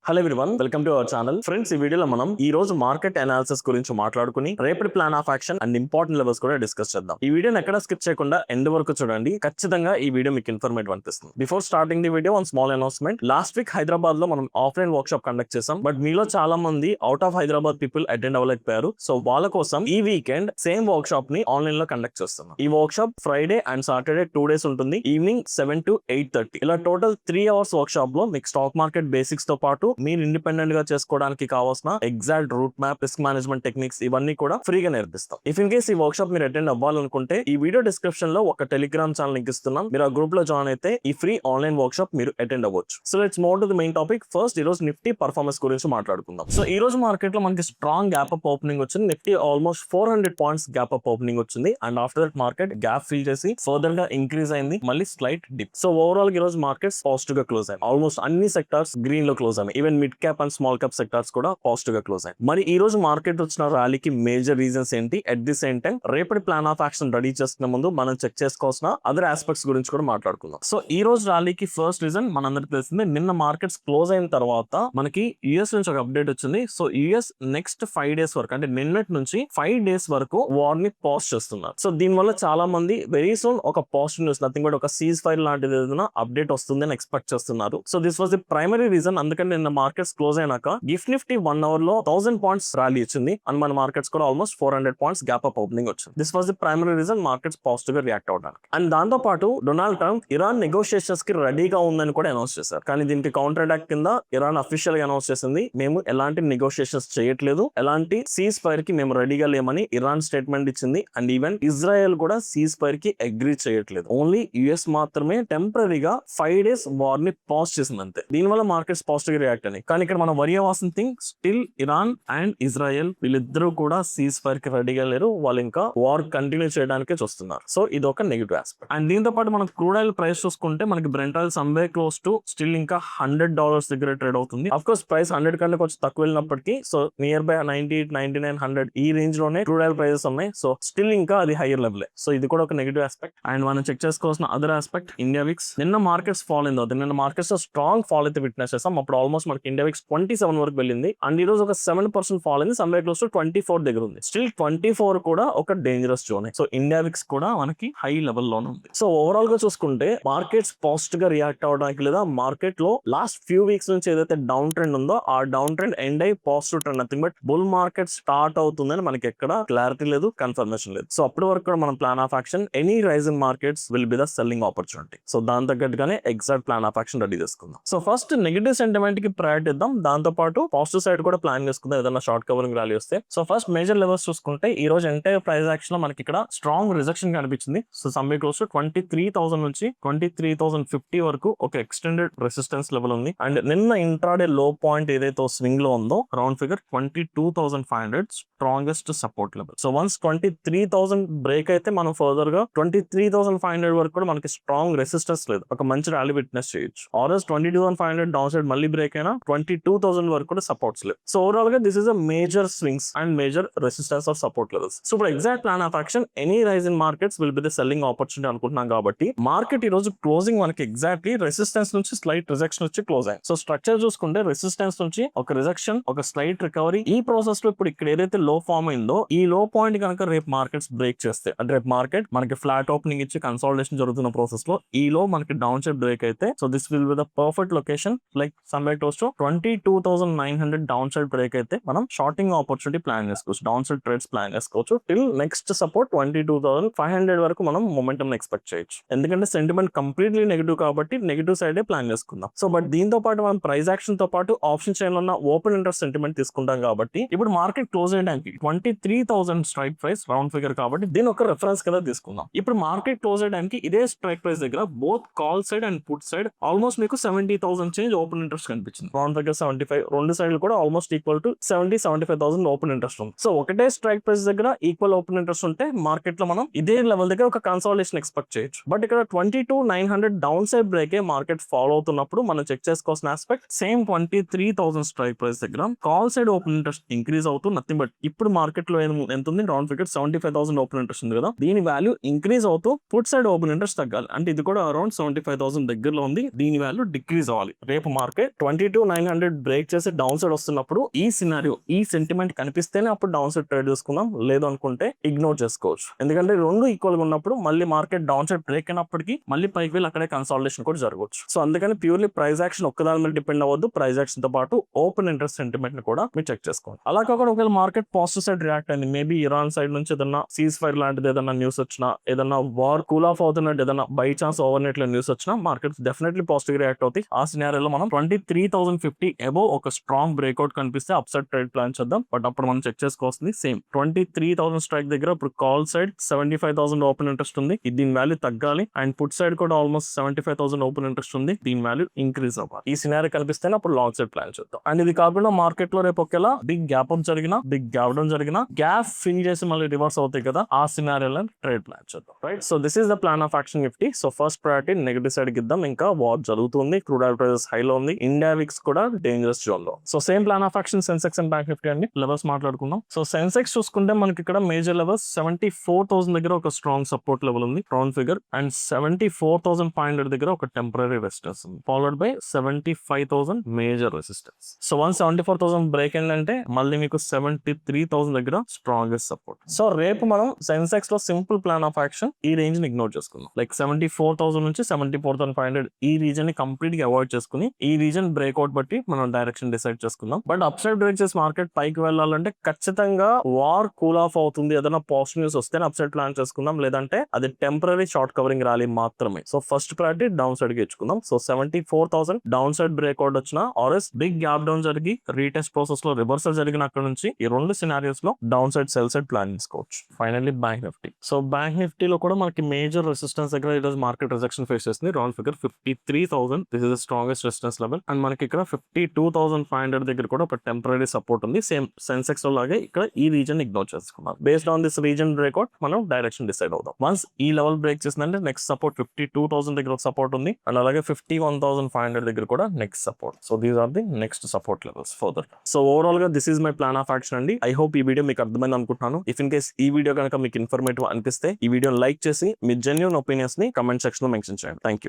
Hello everyone, welcome to our channel. Friends, ఈ వీడియోలో మనం ఈ రోజు మార్కెట్ అనాలిసిస్ గురించి మాట్లాడుకుని రేపటి plan of action and important levels కూడా డిస్కస్ చేద్దాం. ఈ వీడియోని ఎక్కడ స్కిప్ చేయకుండా ఎండ్ వరకు చూడండి. ఖచ్చితంగా ఈ వీడియో మీకు ఇన్ఫర్మేటివ్ అనిపిస్తుంది. Before starting the video, one small announcement. Last week Hyderabad లో మనం ఆఫ్లైన్ వర్క్ షాప్ కండక్ట్ చేసాం. బట్ మీలో చాలా మంది out of Hyderabad people attend అవ్వలేకపోయారు. సో వాళ్ళ కోసం ఈ వీకెండ్ సేమ్ వర్క్ షాప్ ని ఆన్లైన్ లో కండక్ట్ చేస్తున్నాం. ఈ workshop Friday and Saturday 2 days ఉంటుంది. Evening 7 to 8:30. ఇలా టోటల్ 3 hours వర్క్ షాప్ లో మీకు స్టాక్ మార్కెట్ బేసిక్స్ తో పాటు మీరు ఇండిపెండెంట్ గా చేసుకోవడానికి కావాల్సిన exact route map, risk management techniques ఇవన్నీ కూడా ఫ్రీగా నేర్పిస్తాం. ఇఫ్ ఇన్ కేస్ ఈ వర్క్ షాప్ మీరు అటెండ్ అవ్వాలనుకుంటే ఈ వీడియో డిస్క్రిప్షన్ లో ఒక టెలిగ్రామ్ ఛానల్ లింక్ ఇస్తున్నాం. మీరు ఆ గ్రూప్ లో జాయిన్ అయితే ఈ ఫ్రీ ఆన్లైన్ వర్క్ షాప్ మీరు అటెండ్ అవ్వచ్చు. So let's move to the main topic. First, ఈ రోజు నిఫ్టీ పర్ఫార్మెన్స్ గురించి మాట్లాడుకుందాం. సో ఈ రోజు మార్కెట్ లో మనకి స్ట్రాంగ్ గ్యాప్ అప్ ఓపెనింగ్ వచ్చింది. Nifty almost 400 points gap up opening వచ్చింది. And after that market gap fill చేసి ఫర్దర్ గా ఇంక్రీజ్ అయింది. మళ్ళీ స్లైట్ డిప్. సో ఓవరాల్ ఈ రోజు మార్కెట్స్ పాజిటివ్ గా క్లోజ్ అయ్యాయి. ఆల్మోస్ట్ అన్ని సెక్టార్స్ గ్రీన్ లో క్లోజ్ అయ్యాయి. Even mid cap and small cap sectors కూడా పాజిటివ్ గా క్లోజ్ అయ్యాయి. మరి ఈ రోజు మార్కెట్ వచ్చిన ర్యాలీకి మేజర్ రీజన్స్ ఏంటి, అట్ ది సేమ్ టైం రేపటి ప్లాన్ ఆఫ్ యాక్షన్ రెడీ చేసుకునే ముందు మనం చెక్ చేసుకోవాల్సిన అదర్ ఆస్పెక్ట్స్ గురించి కూడా మాట్లాడుకుందాం. సో ఈ రోజు ర్యాలీకి ఫస్ట్ రీజన్ మనందరికి తెలిసింది, నిన్న మార్కెట్స్ క్లోజ్ అయిన తర్వాత మనకి యుఎస్ నుంచి ఒక అప్డేట్ వచ్చింది. సో యుఎస్ నెక్స్ట్ 5 days వరకు, అంటే నిన్నటి నుంచి 5 days వరకు వార్ ని పాజ్ చేస్తున్నారు. సో దీని వల్ల చాలా మంది వెరీ సూన్ ఒక పాజిటివ్ న్యూస్, నథింగ్ బట్ ఒక సీజ్ ఫైర్ లాంటిది ఏదైనా అప్డేట్ వస్తుందని ఎక్స్పెక్ట్ చేస్తున్నారు. So this was the primary reason. అందుకని నిన్న మార్కెట్స్ క్లోజ్ అయినాక గిఫ్ట్ నిఫ్టీ 1 hour లో 1000 points ర్యాలీ ఇచ్చింది. అండ్ మన మార్కెట్స్ కూడా almost 400 points gap up opening వచ్చింది. This was the primary reason markets positive గా రియాక్ట్ అవడానికి. అండ్ దాంతో పాటు డొనాల్డ్ ట్రంప్ ఇరాన్ నెగోషియేషన్స్ కి రెడీగా ఉందని కూడా అనౌన్స్ చేశారు. కానీ దీనికి కౌంటర్ అటాక్ కింద ఇరాన్ అఫీషియల్ గా అనౌన్స్ చేసింది, మేము ఎలాంటి నెగోషియేషన్స్ చేయట్లేదు, ఎలాంటి సీజ్ ఫైర్ కి మేము రెడీగా లేమని ఇరాన్ స్టేట్మెంట్ ఇచ్చింది. అండ్ ఈవెన్ ఇజ్రాయెల్ కూడా సీజ్ ఫైర్ కి అగ్రీ చేయట్లేదు. ఓన్లీ యుఎస్ మాత్రమే టెంపరీగా 5 days వార్ ని పాజ్ చేసింది అంతే. దీనివల్ల మార్కెట్స్ పాజిటివ్ గా రియాక్ట్ అయినాయి. కానీ ఇక్కడ మనం వరీ అవ్వాల్సిన thing, still Iran and Israel వీళ్ళిద్దరూ కూడా సీజ్ ఫైర్ కి రెడీగా లేరు. వాళ్ళు ఇంకా వార్ కంటిన్యూ చేయడానికే చూస్తున్నారు. సో ఇది ఒక నెగిటివ్ ఆస్పెక్ట్. అండ్ దీంతో పాటు మనం క్రూడ్ ఆయిల్ ప్రైస్ చూసుకుంటే మనకి Brent oil someway close to still ఇంకా $100 దగ్గర ట్రేడ్ అవుతుంది. అఫ్ కోర్స్ ప్రైస్ 100 కంటే కొంచెం తక్కువ వెళ్ళినప్పటికీ సో నియర్ బై 98, 99, 100 ఈ రేంజ్ లోనే క్రూడ్ ఆయిల్ ప్రైసెస్ ఉన్నాయి. సో స్టిల్ ఇంకా అది హైయర్ లెవెల్. సో ఇది కూడా ఒక నెగిటివ్ ఆస్పెక్ట్. అండ్ మనం చెక్ చేసుకోవాల్సిన అదర్ ఆస్పెక్ట్, ఇండియా విక్స్. నిన్న మార్కెట్స్ ఫాల్ అయింది అవుతుంది. నిన్న మార్కెట్స్ స్ట్రాంగ్ ఫాల్ అయితే విట్నెస్ చేస్తాం. అప్పుడు ఆల్మోస్ట్ మనకి ఇండియా విక్స్ 27 వరకు వెళ్ళింది. అండ్ ఈ రోజు ఒక 7% ఫాల్ అయింది. సమ్వే క్లోజ్ టు 24 దగ్గర ఉంది. స్టిల్ 24 కూడా ఒక dangerous zone. So India VIX కూడా మనకి హై లెవెల్ లోనే ఉంది. సో ఓవరాల్ గా చూసుకుంటే మార్కెట్స్ పాజిటివ్ గా రియాక్ట్ అవడానికి లేదా మార్కెట్ లో లాస్ట్ ఫ్యూ వీక్స్ నుంచి ఏదైతే డౌన్ ట్రెండ్ ఉందో ఆ డౌన్ ట్రెండ్ ఎండ్ అయ్యి positive trend, nothing but bull market start అవుతుందని మనకి ఎక్కడ క్లారిటీ లేదు, కన్ఫర్మేషన్ లేదు. సో అప్పటి వరకు కూడా మనం plan of action, any rise in markets will be the selling opportunity. So దాని తగ్గట్టుగానే exact plan of action ready చేసుకుందాం. సో ఫస్ట్ నెగిటివ్ సెంటిమెంట్ కి ప్రయారిటీ ఇద్దాం. దాంతో పాటు పాజిటివ్ సైడ్ కూడా ప్లాన్ చేసుకుందాం ఏదైనా షార్ట్ కవరింగ్ ర్యాలీ వస్తే. సో ఫస్ట్ మేజర్ లెవెల్స్ చూసుకుంటే ఈ రోజు ఎంటైర్ ప్రైస్ యాక్షన్ లో మనకి ఇక్కడ స్ట్రాంగ్ రిజెక్షన్ కనిపించింది. సో సమ్వే క్లోజ్ టు 23,000 నుంచి 23,050 వరకు ఒక ఎక్స్టెండెడ్ రెసిస్టెన్స్ లెవెల్ ఉంది. అండ్ నిన్న ఇంట్రాడే లో పాయింట్ ఏదైతే స్వింగ్ లో ఉందో round figure 22,500 strongest support level. So once 23,000 break అయితే మనం ఫర్దర్ గా 23,500 వరకు కూడా మనకి స్ట్రాంగ్ రెసిస్టెన్స్ లేదు, ఒక మంచి ర్యాలీ విట్నెస్ చేయొచ్చు. ఆర్ఎస్ 22,500 డౌన్ సైడ్ మళ్ళీ బ్రేక్ అయినా 22,000 వరకు కూడా సపోర్ట్స్ లేవు. సో ఓవరాల్ గా this is a major swings and major resistance of support levels. So ఇప్పుడు exact plan of action, any rise in markets will be the selling opportunity అనుకుంటున్నాం కాబట్టి market ఈ రోజు క్లోజింగ్ మనకి ఎగ్జాక్ట్లీ రెసిస్టెన్స్ నుంచి slight rejection వచ్చి close అయింది. So structure చూసుకుంటే రెసిస్టెన్స్ నుంచి ఒక రిజెక్షన్, ఒక స్లైట్ రికవరీ. ఈ ప్రాసెస్ లో ఇప్పుడు ఇక్కడ ఏదైతే లో ఫామ్ అయిందో ఈ లో పాయింట్ కనుక రేపు మార్కెట్స్ బ్రేక్ చేస్తే, అంటే రేపు మార్కెట్ మనకి ఫ్లాట్ ఓపెనింగ్ ఇచ్చి కన్సాలిడేషన్ జరుగుతున్న ప్రాసెస్ లో ఈ లో మనకి డౌన్ సైడ్ బ్రేక్ అయితే so this will be the perfect location, like someway close to 22,900 down side break అయితే మనం షార్టింగ్ ఆపర్చునిటీ ప్లాన్ చేసుకోవచ్చు, డౌన్ సైడ్ ట్రేడ్స్ ప్లాన్ చేసుకోవచ్చు. టిల్ నెక్స్ట్ సపోర్ట్ 22,500 వరకు మనం మొమెంటం ఎక్స్పెక్ట్ చేయొచ్చు. ఎందుకంటే సెంటిమెంట్ కంప్లీట్లీ నెగిటివ్ కాబట్టి నెగిటివ్ సైడే ప్లాన్ చేసుకుందాం. సో బట్ దీంతో పాటు మనం ప్రైస్ యాక్షన్ తో పాటు ఆప్షన్ చైన్ లో ఉన్న ఓపెన్ ఇంట్రెస్ట్ సెంటిమెంట్ తీసుకుంటాం కాబట్టి ఇప్పుడు మార్కెట్ క్లోజ్ చేయడానికి 23,000 స్ట్రైక్ ప్రైస్ రౌండ్ ఫిగర్ కాబట్టి దీని ఒక రెఫరెన్స్ కింద తీసుకుందాం. ఇప్పుడు మార్కెట్ క్లోజ్ చేయడానికి ఇదే స్ట్రైక్ ప్రైస్ దగ్గర both call side and put side almost మీకు 70,000 చేంజ్ ఓపెన్ ఇంట్రెస్ట్ కనిపించింది. రౌండ్ ఫిగర్ 75, రెండు సైడ్లు కూడా almost equal to 70,000-75,000 open interest ఉంది. సో ఒకటే స్ట్రైక్ ప్రైస్ దగ్గర ఈక్వల్ ఓపెన్ ఇంట్రెస్ట్ ఉంటే మార్కెట్ లో మనం ఇదే లెవెల్ దగ్గర ఒక కన్సాలిడేషన్ ఎక్స్పెక్ట్ చేయొచ్చు. బట్ ఇక్కడ 22,900 down side break market follow అవుతున్నప్పుడు మనం చెక్ చేసుకోవాల్సిన ఆస్పెక్ట్, సేమ్ 23,000 స్ట్రైక్ ప్రైస్ దగ్గర call side open interest increase అవుతూ నథింగ్ బట్ ఇప్పుడు మార్కెట్ లో ఎంత ఉంది, రౌండ్ ఫిగర్ 75,000 ఓపెన్ ఇంట్రెస్ట్ ఉంది కదా, దీని వాల్యూ ఇంక్రీజ్ అవుతూ పుట్ సైడ్ ఓపెన్ ఇంట్రెస్ట్ తగ్గాలి. అంటే ఇది కూడా అరౌండ్ 75,000 దగ్గరలో ఉంది. దీని వాల్యూ డిక్రీజ్ అవ్వాలి. రేపు మార్కెట్ 22 22,900 బ్రేక్ చేసి డౌన్ సైడ్ వస్తున్నప్పుడు ఈ సినారియో, ఈ సెంటిమెంట్ కనిపిస్తేనే అప్పుడు డౌన్ సైడ్ ట్రేడ్ చేసుకుందాం, లేదు అనుకుంటే ఇగ్నోర్ చేసుకోవచ్చు. ఎందుకంటే రెండు ఈక్వల్ గా ఉన్నప్పుడు మళ్ళీ మార్కెట్ డౌన్ సైడ్ బ్రేక్ అయినప్పటికీ మళ్ళీ పైకి వెళ్ళి అక్కడే కన్సాలిడేషన్ కూడా జరగవచ్చు. సో అందుకని ప్యూర్లీ ప్రైస్ యాక్షన్ ఒక్కదాని మీద డిపెండ్ అవ్వద్దు, ప్రైస్ యాక్షన్ తో పాటు ఓపెన్ ఇంట్రెస్ట్ సెంటిమెంట్ ని కూడా మీరు చెక్ చేసుకోండి. అలా కాకుండా ఒకవేళ మార్కెట్ పాజిటివ్ సైడ్ రియాక్ట్ అయింది, మేబీ ఇరాన్ సైడ్ నుంచి ఏదన్నా సీజ్ ఫైర్ లాంటిది ఏదన్నా న్యూస్ వచ్చినా, ఏదన్నా వార్ కూల్ ఆఫ్ అవుతున్నట్టు ఏదన్నా బై ఛాన్స్ ఓవర్ నైట్ లో న్యూస్ వచ్చినా మార్కెట్స్ డెఫినెట్లీ పాజిటివ్ రియాక్ట్ అవుతాయి. ఆ సినారియోలో మనం 23,050 అబోవ్ ఒక స్ట్రాంగ్ బ్రేక్అవుట్ కనిపిస్తే అప్సైడ్ ట్రేడ్ ప్లాన్ చేద్దాం. బట్ అప్పుడు మనం చెక్ చేసుకోవాల్సింది సేమ్ 23,000 స్ట్రైక్ దగ్గర ఇప్పుడు కాల్ సైడ్ 75,000 ఓపెన్ ఇంట్రెస్ట్ ఉంది, దీని వాల్యూ తగ్గాలి. అండ్ పుట్ సైడ్ కూడా ఆల్మోస్ట్ 75,000 ఓపెన్ ఇంట్రెస్ట్ ఉంది, దీని వాల్యూ ఇంక్రీజ్ అవ్వాలి. ఈ సినారియో కనిపిస్తేనే అప్పుడు లాంగ్ సైడ్ ప్లాన్ చేద్దాం. అండ్ ఇది కాకుండా మార్కెట్ లో రేపు ఒకేలా బిగ్ గ్యాప్ అప్ జరిగినా, బిగ్ గ్యాప్ డౌన్ జరిగినా, గ్యాప్ ఫిల్ చేసి మళ్ళీ రివర్స్ అవుతాయి కదా, ఆ సినారియోలో ట్రేడ్ ప్లాన్ చేద్దాం. Right, so this is the plan of action Nifty. So first priority negative side గిద్దాం. ఇంకా వార్ జరుగుతుంది, క్రూడ్ ఆయిల్ ప్రైసెస్ హైలో ఉంది, ఇండియా విక్స్ కూడా డేంజరస్ జోన్ లో. So same plan of action Sensex and bank Nifty అండి. Levels మాట్లాడుకుందాం. So Sensex చూసుకుంటే మనకి ఇక్కడ మేజర్ లెవెల్స్ 74,000 దగ్గర ఒక స్ట్రాంగ్ సపోర్ట్ లెవెల్ ఉంది, రౌండ్ ఫిగర్. అండ్ 74,500 దగ్గర ఒక టెంపరీ రెసిస్టెన్స్ ఉంది, followed by 75,000 major resistance. So 174,000 break ఏంటంటే మళ్ళీ మీకు 73,000 దగ్గర స్ట్రాంగెస్ట్ సపోర్ట్. సో రేపు మనం సెన్సెక్స్ లో సింపుల్ ప్లాన్ ఆఫ్ యాక్షన్ ఈ రేంజ్ ని ఇగ్నోర్ చేసుకుందాం. లైక్ 74,000 నుంచి 74,500 ఈ రీజన్ ని కంప్లీట్ గా అవాయిడ్ చేసుకుని ఈ రీజన్ బ్రేక్అవుట్ బట్టి మనం డైరెక్షన్ డిసైడ్ చేసుకుందాం. బట్ అప్ సైడ్ బ్రేక్ చేసి మార్కెట్ పైకి వెళ్ళాలంటే ఖచ్చితంగా వార్ కూల్ ఆఫ్ అవుతుంది, ఏదైనా పాజిటివ్ న్యూస్ వస్తే అప్ సైడ్ ప్లాన్ చేసుకుందాం, లేదంటే అది టెంపరీ షార్ట్ కవరింగ్ ర్యాలీ మాత్రమే. So first priority down side కి ఇచ్చుకుందాం. సో 74,000 డౌన్ సైడ్ బ్రేక్అవుట్ వచ్చిన ఆర్ఎస్ బిగ్ గ్యాప్ డౌన్ జరిగి రీటెస్ట్ ప్రాసెస్ లో రివర్సల్ జరిగిన అక్కడ నుంచి ఈ రెండు సినారియోస్ లో down side cell side plan చేసుకోవచ్చు. Finally bank Nifty. So bank నిఫ్టీలో కూడా మనకి మేజర్ రెసిస్టెన్స్ దగ్గర ఈ రోజు మార్కెట్ రిజెక్షన్ ఫేస్ చేస్తుంది, round figure 53,000. This is the strongest resistance level. And మనకి ఇక్కడ 52,500 దగ్గర కూడా ఒక టెంపరీ సపోర్ట్ ఉంది. సేమ్ సెన్సెక్స్ లో లాగే ఇక్కడ ఈ రీజన్ ఇగ్నోర్ చేసుకున్నాం. Based on this reason breakout మనం డైరెక్షన్ డిసైడ్ అవుతాం. వన్స్ ఈ లెవెల్ బ్రేక్ చేసిందంటే నెక్స్ట్ సపోర్ట్ 52,000 దగ్గర ఒక సపోర్ట్ ఉంది, అండ్ అలాగే 51,500 దగ్గర కూడా next support. So these are the next support levels further. So overall గా this is my plan of action అండి. ఐ హోప్ ఈ వీడియో మీకు అర్థమైంది అనుకుంటున్నాను. ఇఫ్ ఇన్ కేస్ ఈ వీడియో కనుక మీకు ఇన్ఫర్మేటివ్ అనిపిస్తే ఈ వీడియో లైక్ చేసి మీ జెన్యూన్ ఒపీనియన్స్ ని కమెంట్ సెక్షన్ లో మెన్షన్ చేయండి. Thank you.